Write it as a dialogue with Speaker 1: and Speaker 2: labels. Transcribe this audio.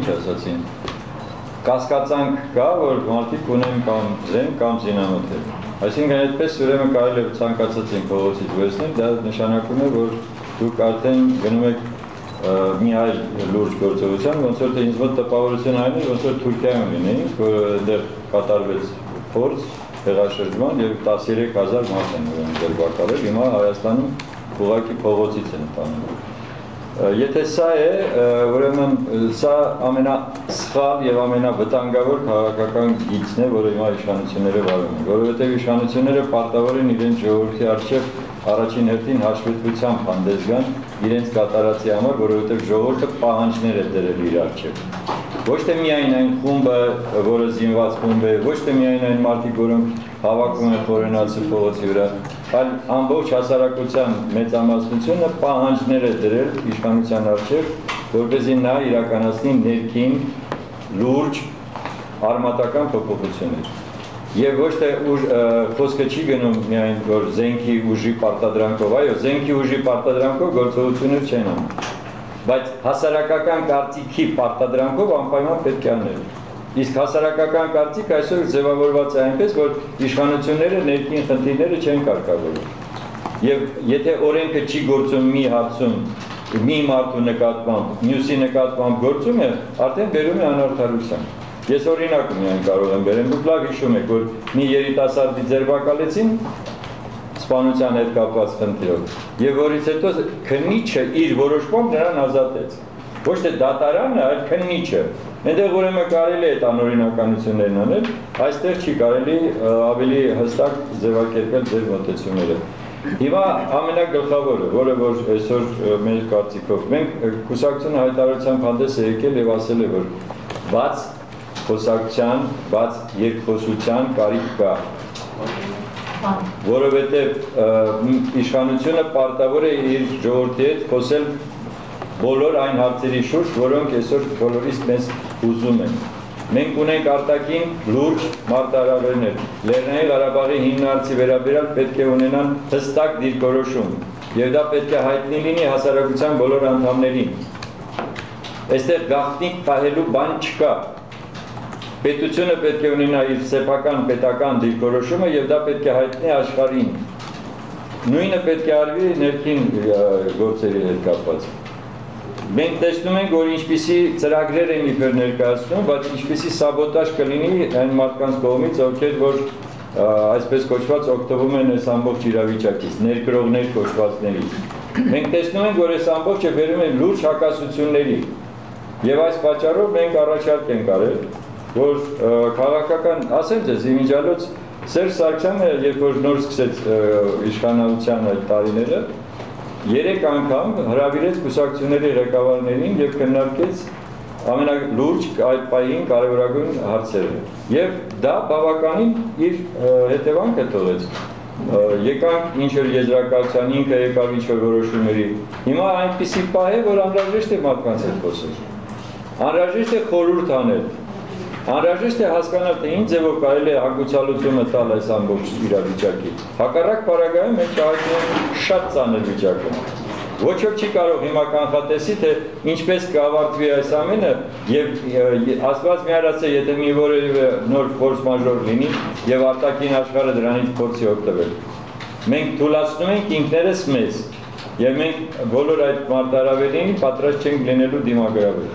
Speaker 1: ինչ ասացին, կասկածանք կա, որ մարդիկ ունեն կամ զենք կամ զինանոթեր։ Այսինքն այդպես ուրեմն կարելի է ցանկացածին փողոցից վերցնել, դա նշանակում է, որ դուք արդեն գնում եք մի այլ լուրջ գործողության, ոնց որ ինձ մոտ տպավորություն այն է, ոնց որ Թուրքիայում լինեինք, որ այնտեղ կատարվեց փորձ, հեղաշրջման եւ 13000 մարդ են ձերբակալել, հիմա Հայաստանում ուղղակի փողոցից են տանում։ Եթե սա է, ուրեմն սա ամենասխալ եւ ամենավտանգավոր քաղաքական գիծն է, որը հիմա իշխանությունները վարում են, որովհետեւ իշխանությունները պարտավոր են իրենց ժողովրդի առջեւ առաջին հերթին հաշվետվությամբ հանդես գան իրենց կատարածի համար, որովհետև ժողովուրդը պահանջներ է դրել իր առջև։ Ոչ թե միայն այն խումբը, որը զինված խումբ է, ոչ թե միայն այն մարդիկ, որոնք հավաքում են խորենացի փողոցի վրա, այլ ամբողջ հասարակության մեծամասնությունը պահանջներ է դրել իշխանության առջև, որպեսզի նա իրականացնի ներքին լուրջ արմատական փոփոխություններ։ Եվ ոչ թե խոսքը չի գնում միայն որ զենքի ուժի պարտադրանքով, այո, զենքի ուժի պարտադրանքով գործողություններ չեն անում, բայց հասարակական կարծիքի պարտադրանքով անպայման պետք է անել։ Իսկ հասարակական կարծիք այսօր ձևավորված է այնպես, որ իշխանությունները ներքին խնդիրները չեն կարգավորում։ Եվ եթե օրենքը չի գործում մի հարցում, մի մարդու նկատմամբ, մյուսի նկատմամբ գործում է, արդեն բերում է անարդարության։ Ես օրինակ միայն կարող եմ բերեմ, դուք լավ հիշում եք, որ մի երիտասարդի ձերբակալեցին սպանության հետ կապված խնդիրով, եւ որից հետո քննիչը իր որոշմամբ նրան ազատեց։ Ոչ թե դատարանը, այլ քննիչը։ Այնտեղ ուրեմն կարելի է այդ անօրինականություններն անել, այստեղ չի կարելի ավելի հստակ ձևակերպել ձեր մոտեցումները։ Հիմա ամենագլխավորը, որը որ այսօր մեր կարծիքով մենք կուսակցությունը հայտարարությամբ հանդես է եկել եւ ասել է, որ բաց խոսակցության, բաց երկխոսության կարիք կա, որովհետև իշխանությունը պարտավոր է իր ժողովրդի հետ խոսել բոլոր այն հարցերի շուրջ, որոնք այսօր բոլորիս մեզ ուզում են։ Մենք ունենք արտաքին լուրջ մարտահրավերներ, Լեռնային Ղարաբաղի հիմնարարցի վերաբերյալ պետք է ունենան հստակ դիրքորոշում, եւ դա պետք է հայտնի լինի հասարակության բոլոր անդամներին։ Այստեղ գաղտնիք պահելու բան չկա։ Պետությունը պետք է ունենա իր սեփական պետական դիրքորոշումը եւ դա պետք է հայտնի աշխարհին։ Նույնը պետք է արվի ներքին գործերի հետ կապված։ Մենք տեսնում ենք, որ ինչպիսի ծրագրեր են իբր ներկայացնում, բայց ինչպիսի սաբոտաժ կլինի այն մարդկանց կողմից, ովքեր որ այսպես կոչված օգտվում են այս ամբողջ իրավիճակից, ներկրողներ կոչվածներից։ Մենք տեսնում ենք, որ այս ամբողջը բերում է լուրջ հակասությունների եւ այս պատճառով մենք առաջարկ ենք արել, որ քաղաքական, ասեմ ձեզ, իմիջիալոց Սերժ Սարգսյանը, երբ որ նոր սկսեց իշխանության այդ տարիները, 3 անգամ հրավիրեց կուսակցությունների ղեկավարներին եւ քննարկեց ամենալուրջ այդ պահին կարևորագույն հարցերը։ Եվ դա բավականին իր հետևանքը թողեց։ Եկանք ինչ-որ եզրակացության, ինքը եկավ ինչ-որ որոշումների։ Հիմա այնպիսի պահ է, որ անհրաժեշտ է մարդկանց հետ խոսել։ Անհրաժեշտ է խորհուրդ անել։ Անհրաժեշտ է հասկանալ, թե ինչ ձևով կարելի է հանգուցալուծումը տալ այս ամբողջ իրավիճակի։ Հակառակ պարագայում մենք կհայտնենք շատ ծանր վիճակում։ Ոչ ոք չի կարող հիմա կանխատեսի, թե ինչպես կավարտվի այս ամենը եւ Աստված մի արած է, եթե մի որևէ նոր ֆորս մաժոր լինի եւ արտաքին աշխարհը դրանից փորձի օգտվել։ Մենք թույլատրում ենք ինքներս մեզ եւ մենք բոլոր այդ մարտահրավերին պատրաստ չենք լինելու դիմագրավել։